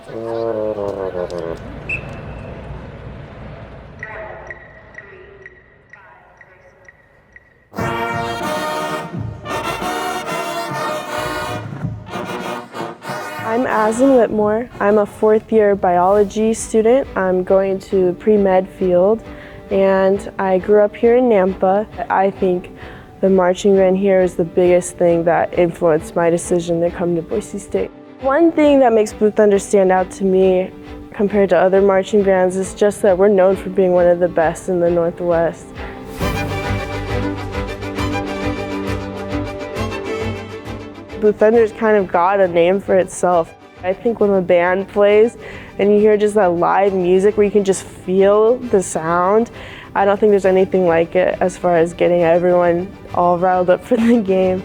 I'm Aslen. I'm a fourth-year biology student. I'm going to pre-med field, and I grew up here in Nampa. I think the marching band here is the biggest thing that influenced my decision to come to Boise State. One thing that makes Blue Thunder stand out to me compared to other marching bands is just that we're known for being one of the best in the Northwest. Blue Thunder's kind of got a name for itself. I think when the band plays and you hear just that live music where you can just feel the sound, I don't think there's anything like it as far as getting everyone all riled up for the game.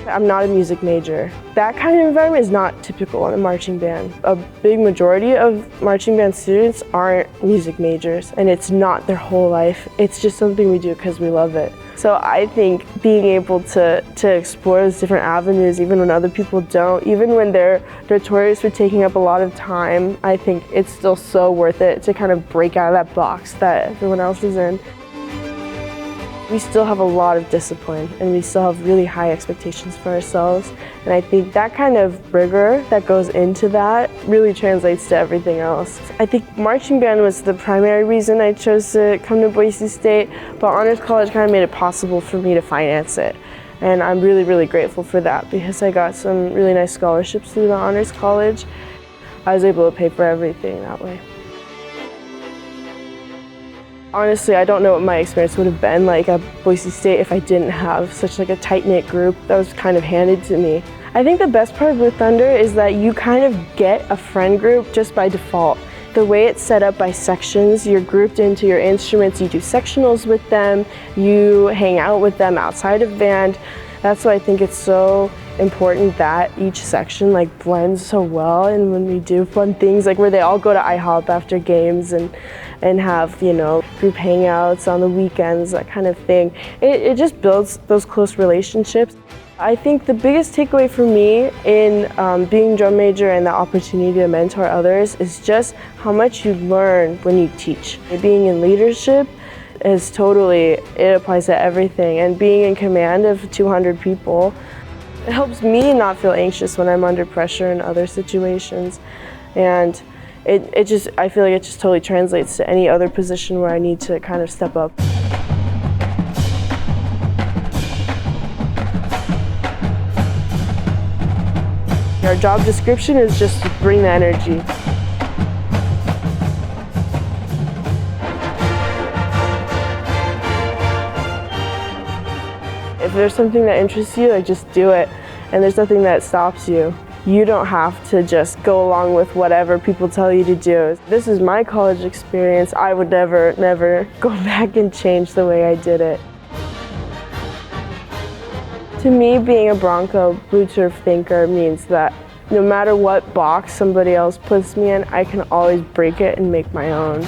I'm not a music major. That kind of environment is not typical in a marching band. A big majority of marching band students aren't music majors, and it's not their whole life. It's just something we do because we love it. So I think being able to explore those different avenues, even when other people don't, even when they're notorious for taking up a lot of time, I think it's still so worth it to kind of break out of that box that everyone else is in. We still have a lot of discipline, and we still have really high expectations for ourselves. And I think that kind of rigor that goes into that really translates to everything else. I think marching band was the primary reason I chose to come to Boise State, but Honors College kind of made it possible for me to finance it. And I'm really, really grateful for that because I got some really nice scholarships through the Honors College. I was able to pay for everything that way. Honestly, I don't know what my experience would have been like at Boise State if I didn't have such a tight-knit group that was kind of handed to me. I think the best part of Blue Thunder is that you kind of get a friend group just by default. The way it's set up by sections, you're grouped into your instruments, you do sectionals with them, you hang out with them outside of band. That's why I think it's so important that each section blends so well, and when we do fun things where they all go to IHOP after games and have group hangouts on the weekends, that kind of thing. It just builds those close relationships. I think the biggest takeaway for me in being drum major and the opportunity to mentor others is just how much you learn when you teach. Being in leadership is it applies to everything, and being in command of 200 people, it helps me not feel anxious when I'm under pressure in other situations. And I feel like it just totally translates to any other position where I need to kind of step up. Our job description is just to bring the energy. If there's something that interests you, just do it. And there's nothing that stops you. You don't have to just go along with whatever people tell you to do. This is my college experience. I would never go back and change the way I did it. To me, being a Bronco blue turf thinker means that no matter what box somebody else puts me in, I can always break it and make my own.